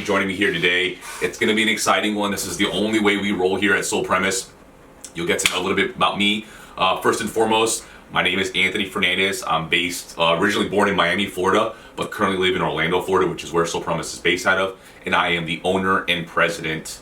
Joining me here today. It's going to be an exciting one. This is the only way we roll here at Sole Premise. You'll get to know a little bit about me. First and foremost, my name is Anthony Fernandez. I'm based, originally born in Miami, Florida, but currently live in Orlando, Florida, which is where Sole Premise is based out of. And I am the owner and president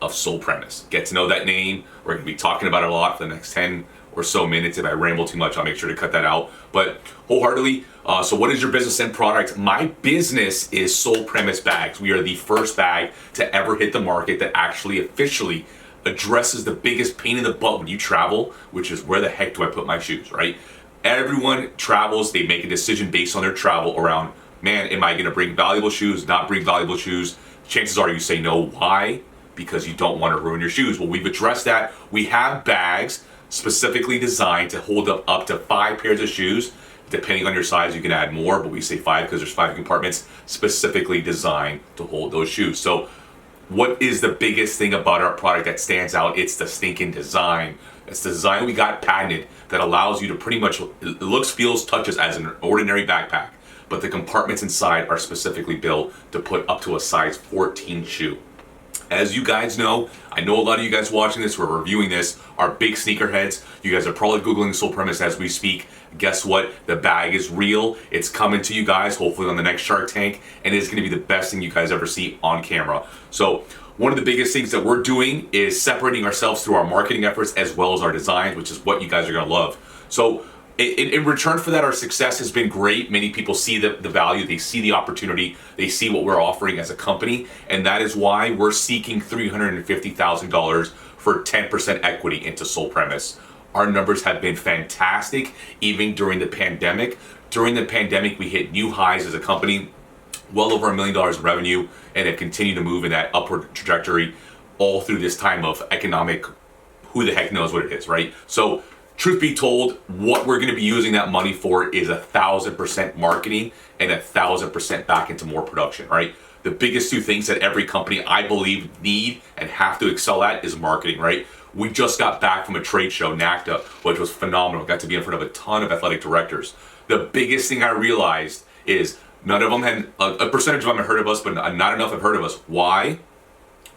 of Sole Premise. Get to know that name. We're going to be talking about it a lot for the next 10 or so minutes. If I ramble too much, I'll make sure to cut that out. But wholeheartedly, so what is your business and product? My business is Sole Premise Bags. We are the first bag to ever hit the market that actually officially addresses the biggest pain in the butt when you travel, which is where the heck do I put my shoes, right? Everyone travels, they make a decision based on their travel around, man, am I gonna bring valuable shoes, not bring valuable shoes? Chances are you say no. Why? Because you don't want to ruin your shoes. Well, we've addressed that. We have bags specifically designed to hold up to 5 pairs of shoes. Depending on your size, you can add more, but we say 5 because there's 5 compartments specifically designed to hold those shoes. So what is the biggest thing about our product that stands out? It's the stinking design. It's the design we got patented that allows you to pretty much, it looks, feels, touches as an ordinary backpack, but the compartments inside are specifically built to put up to a size 14 shoe. As you guys know, I know a lot of you guys watching this, we're reviewing this, are big sneakerheads. You guys are probably Googling Sole Premise as we speak. Guess what? The bag is real. It's coming to you guys, hopefully on the next Shark Tank, and it's gonna be the best thing you guys ever see on camera. So one of the biggest things that we're doing is separating ourselves through our marketing efforts as well as our designs, which is what you guys are gonna love. So in return for that, our success has been great. Many people see the value, they see the opportunity, they see what we're offering as a company, and that is why we're seeking $350,000 for 10% equity into Sole Premise. Our numbers have been fantastic, even during the pandemic. During the pandemic, we hit new highs as a company, well over $1 million in revenue, and have continued to move in that upward trajectory all through this time of economic, who the heck knows what it is, right? So truth be told, what we're gonna be using that money for is 1,000% marketing and 1,000% back into more production, right? The biggest two things that every company, I believe, need and have to excel at is marketing, right? We just got back from a trade show, NACDA, which was phenomenal. Got to be in front of a ton of athletic directors. The biggest thing I realized is none of them had, a percentage of them have heard of us, but not enough have heard of us. Why?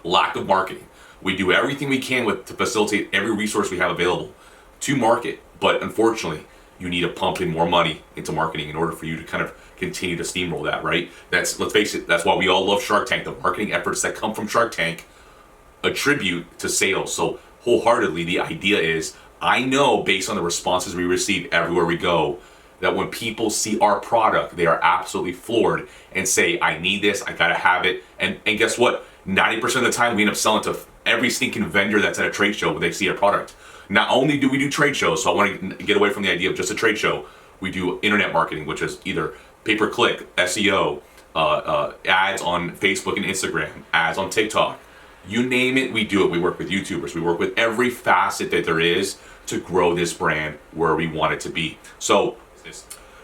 Lack of marketing. We do everything we can to facilitate every resource we have available to market, but unfortunately, you need to pump in more money into marketing in order for you to kind of continue to steamroll that, right? Let's face it, that's why we all love Shark Tank. The marketing efforts that come from Shark Tank attribute to sales. So wholeheartedly, the idea is, I know based on the responses we receive everywhere we go, that when people see our product, they are absolutely floored and say, I need this, I gotta have it. And guess what? 90% of the time, we end up selling to every stinking vendor that's at a trade show when they see a product. Not only do we do trade shows, so I want to get away from the idea of just a trade show, we do internet marketing, which is either pay-per-click, SEO, ads on Facebook and Instagram, ads on TikTok. You name it, we do it. We work with YouTubers. We work with every facet that there is to grow this brand where we want it to be. So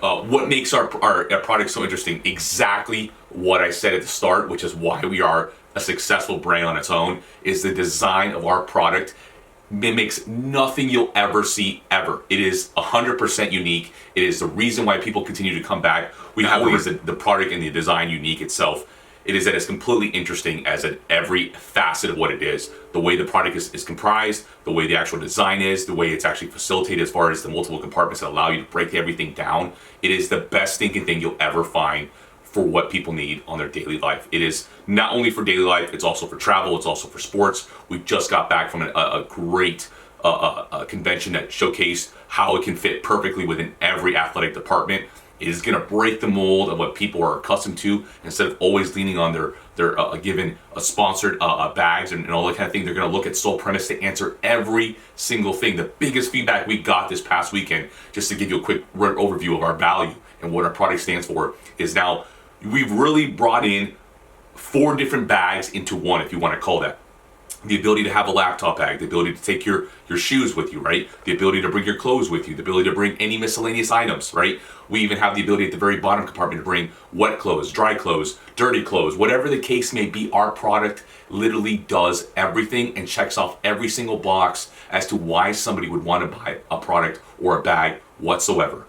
what makes our product so interesting? Exactly what I said at the start, which is why we are a successful brand on its own, is the design of our product mimics nothing you'll ever see ever. It is 100% unique. It is the reason why people continue to come back. We not only is the product and the design unique itself, it is that it's completely interesting as at every facet of what it is. The way the product is comprised, the way the actual design is, the way it's actually facilitated as far as the multiple compartments that allow you to break everything down. It is the best stinking thing you'll ever find for what people need on their daily life. It is not only for daily life, it's also for travel, it's also for sports. We just got back from a great convention that showcased how it can fit perfectly within every athletic department. It is gonna break the mold of what people are accustomed to. Instead of always leaning on their given sponsored bags and all that kind of thing, they're gonna look at Sole Premise to answer every single thing. The biggest feedback we got this past weekend, just to give you a quick overview of our value and what our product stands for, is now we've really brought in 4 different bags into one, if you want to call that. The ability to have a laptop bag, the ability to take your shoes with you, right? The ability to bring your clothes with you, the ability to bring any miscellaneous items, right? We even have the ability at the very bottom compartment to bring wet clothes, dry clothes, dirty clothes, whatever the case may be. Our product literally does everything and checks off every single box as to why somebody would want to buy a product or a bag whatsoever.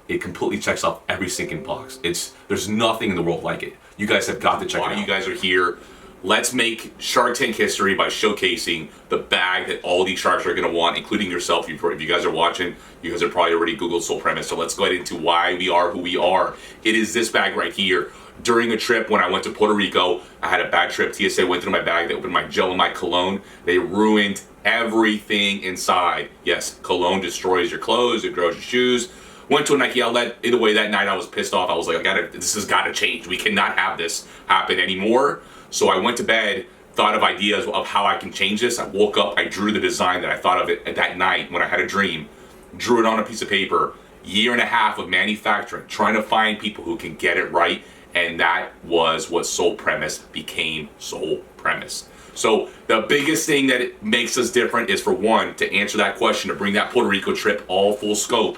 It completely checks off every single box. There's nothing in the world like it. You guys have got to check it out. You guys are here. Let's make Shark Tank history by showcasing the bag that all these sharks are going to want, including yourself. If you guys are watching, you guys have probably already Googled Sole Premise. So let's go ahead into why we are who we are. It is this bag right here. During a trip when I went to Puerto Rico, I had a bad trip. TSA went through my bag. They opened my gel and my cologne. They ruined everything inside. Yes, cologne destroys your clothes. It grows your shoes. Went to a Nike outlet. Either way, that night I was pissed off. I was like, this has got to change. We cannot have this happen anymore. So I went to bed, thought of ideas of how I can change this. I woke up, I drew the design that I thought of it at that night when I had a dream, drew it on a piece of paper. Year and a half of manufacturing, trying to find people who can get it right, and that was what Sole Premise became. Sole Premise. So the biggest thing that it makes us different is, for one, to answer that question, to bring that Puerto Rico trip all full scope,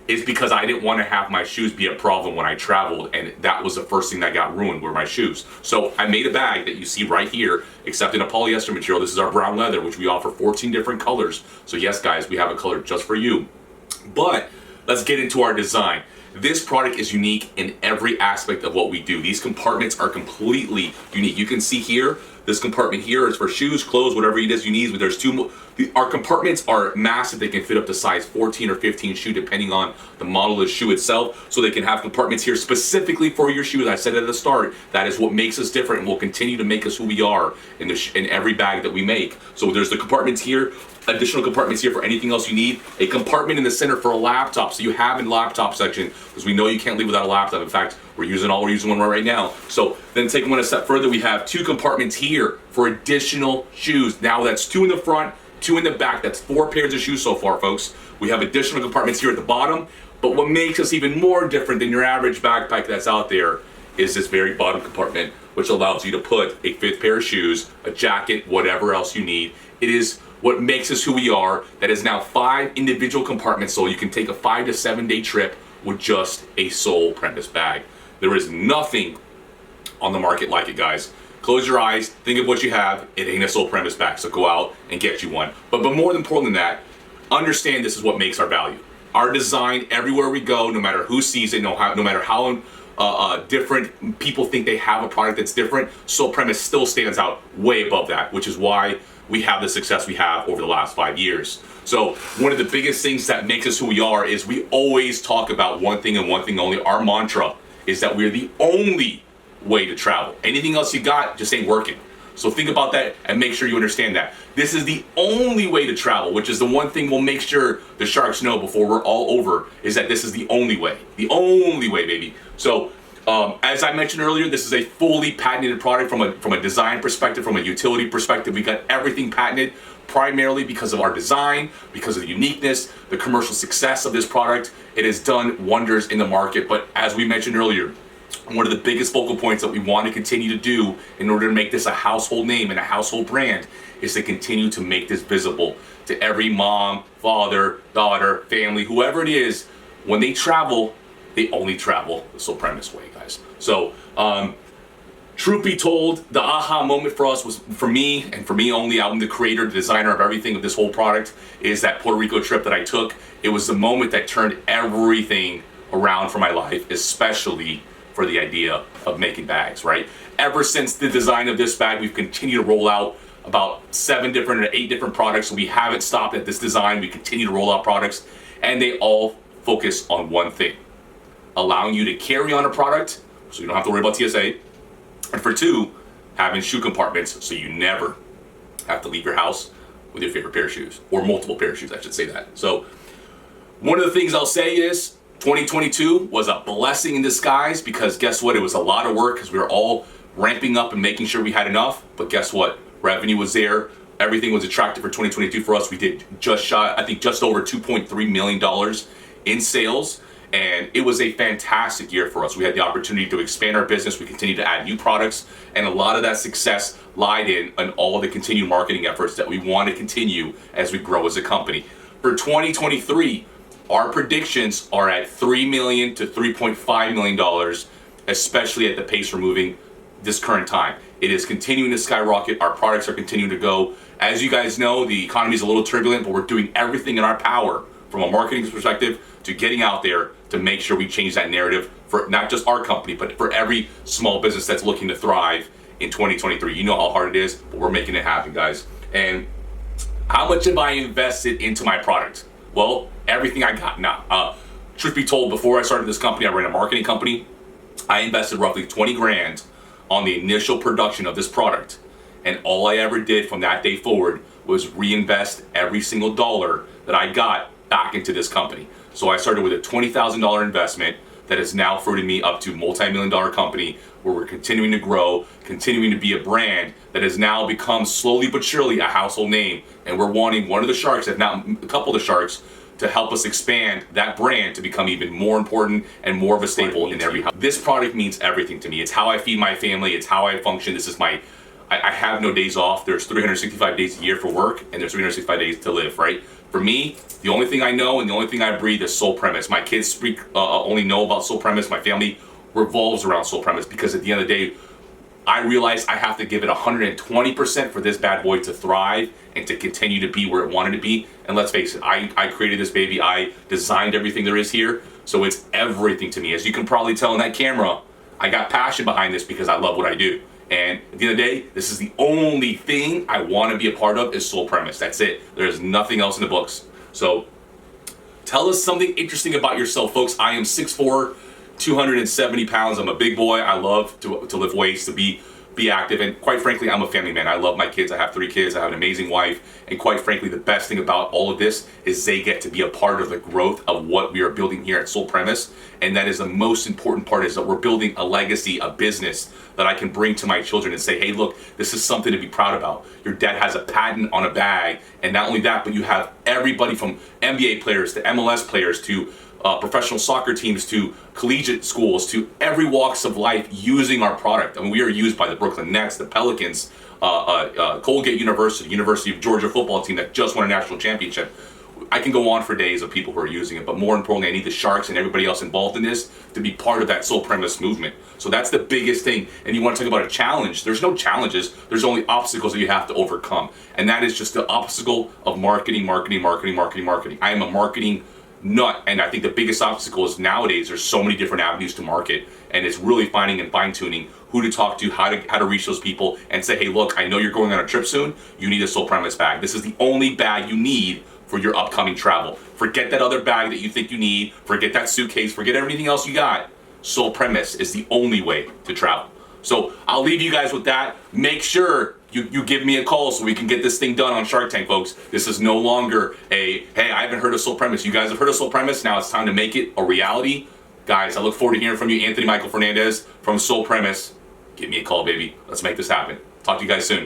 is because I didn't want to have my shoes be a problem when I traveled, and that was the first thing that got ruined, were my shoes. So I made a bag that you see right here, except in a polyester material. This is our brown leather, which we offer 14 different colors. So yes, guys, we have a color just for you. But let's get into our design. This product is unique in every aspect of what we do. These compartments are completely unique. You can see here, this compartment here is for shoes, clothes, whatever it is you need. There's two. Our compartments are massive. They can fit up to size 14 or 15 shoe, depending on the model of the shoe itself. So they can have compartments here specifically for your shoes. I said at the start, that is what makes us different and will continue to make us who we are in every bag that we make. So there's the compartments here, additional compartments here for anything else you need. A compartment in the center for a laptop, so you have a laptop section, because we know you can't leave without a laptop. In fact, we're using one right now. So then taking one a step further, we have two compartments here for additional shoes. Now that's two in the front, two in the back. That's 4 pairs of shoes so far, folks. We have additional compartments here at the bottom, but what makes us even more different than your average backpack that's out there is this very bottom compartment, which allows you to put a 5th pair of shoes, a jacket, whatever else you need. It is what makes us who we are. That is now 5 individual compartments, so you can take a 5 to 7 day trip with just a Sole Premise bag. There is nothing on the market like it, guys. Close your eyes, think of what you have. It ain't a Sole Premise bag, so go out and get you one. But more important than that, understand this is what makes our value. Our design, everywhere we go, no matter who sees it, no matter how different people think they have a product that's different, Sole Premise still stands out way above that, which is why we have the success we have over the last 5 years. So one of the biggest things that makes us who we are is we always talk about one thing and one thing only. Our mantra is that we're the only way to travel. Anything else you got just ain't working. So think about that and make sure you understand that. This is the only way to travel, which is the one thing we'll make sure the sharks know before we're all over, is that this is the only way. The only way, baby. So as I mentioned earlier, this is a fully patented product from a design perspective, from a utility perspective. We got everything patented, primarily because of our design, because of the uniqueness, the commercial success of this product. It has done wonders in the market, but as we mentioned earlier, one of the biggest focal points that we want to continue to do in order to make this a household name and a household brand is to continue to make this visible to every mom, father, daughter, family, whoever it is. When they travel, they only travel the Sole Premise way, guys. So, truth be told, the aha moment for us was, for me, and for me only, I'm the creator, the designer of everything of this whole product, is that Puerto Rico trip that I took. It was the moment that turned everything around for my life, especially for the idea of making bags, right? Ever since the design of this bag, we've continued to roll out about 7 or 8 different products. We haven't stopped at this design. We continue to roll out products, and they all focus on one thing: allowing you to carry on a product so you don't have to worry about TSA. And for 2, having shoe compartments so you never have to leave your house with your favorite pair of shoes, or multiple pair of shoes, I should say that. So one of the things I'll say is 2022 was a blessing in disguise, because guess what? It was a lot of work because we were all ramping up and making sure we had enough. But guess what? Revenue was there. Everything was attractive for 2022 for us. We did just over $2.3 million in sales. And it was a fantastic year for us. We had the opportunity to expand our business. We continued to add new products. And a lot of that success lied in all of the continued marketing efforts that we want to continue as we grow as a company. For 2023, our predictions are at $3 million to $3.5 million, especially at the pace we're moving this current time. It is continuing to skyrocket. Our products are continuing to go. As you guys know, the economy is a little turbulent, but we're doing everything in our power from a marketing perspective to getting out there to make sure we change that narrative for not just our company, but for every small business that's looking to thrive in 2023. You know how hard it is, but we're making it happen, guys. And how much have I invested into my product? Well, everything I got now. Truth be told, before I started this company, I ran a marketing company. I invested roughly 20 grand on the initial production of this product. And all I ever did from that day forward was reinvest every single dollar that I got back into this company. So I started with a $20,000 investment that has now fruited me up to multi-million-dollar company where we're continuing to grow, continuing to be a brand that has now become slowly but surely a household name. And we're wanting one of the sharks, if not a couple of the sharks, to help us expand that brand to become even more important and more of a staple in every house. This product means everything to me. It's how I feed my family. It's how I function. This is I have no days off. There's 365 days a year for work, and there's 365 days to live, right? For me, the only thing I know and the only thing I breathe is Soul Premise. My kids speak, only know about Soul Premise. My family revolves around Soul Premise because at the end of the day, I realize I have to give it 120% for this bad boy to thrive and to continue to be where it wanted to be. And let's face it, I created this baby. I designed everything there is here. So it's everything to me. As you can probably tell in that camera, I got passion behind this because I love what I do. And at the end of the day, this is the only thing I want to be a part of is Soul Premise. That's it. There's nothing else in the books. So tell us something interesting about yourself, folks. I am 6'4", 270 pounds. I'm a big boy. I love to lift weights, to be active, and quite frankly, I'm a family man. I love my kids. I have 3 kids. I have an amazing wife, and quite frankly, the best thing about all of this is they get to be a part of the growth of what we are building here at Soul Premise, and that is the most important part, is that we're building a legacy, a business that I can bring to my children and say, hey, look, this is something to be proud about. Your dad has a patent on a bag, and not only that, but you have everybody from NBA players to MLS players to professional soccer teams to collegiate schools to every walks of life using our product. I mean, we are used by the Brooklyn Nets, the Pelicans, Colgate University, University of Georgia football team that just won a national championship. I can go on for days of people who are using it, but more importantly, I need the Sharks and everybody else involved in this to be part of that Soul Premise movement. So that's the biggest thing. And you want to talk about a challenge, there's no challenges, there's only obstacles that you have to overcome. And that is just the obstacle of marketing. I am a marketing nut, and I think the biggest obstacle is nowadays there's so many different avenues to market, and it's really finding and fine-tuning who to talk to, how to reach those people and say, hey, look, I know you're going on a trip soon, you need a Soul Premise bag. This is the only bag you need for your upcoming travel. Forget that other bag that you think you need, forget that suitcase, forget everything else you got. Soul Premise is the only way to travel. So I'll leave you guys with that. Make sure you give me a call so we can get this thing done on Shark Tank, folks. This is no longer a, hey, I haven't heard of Soul Premise. You guys have heard of Soul Premise. Now it's time to make it a reality. Guys, I look forward to hearing from you. Anthony Michael Fernandez from Soul Premise. Give me a call, baby. Let's make this happen. Talk to you guys soon.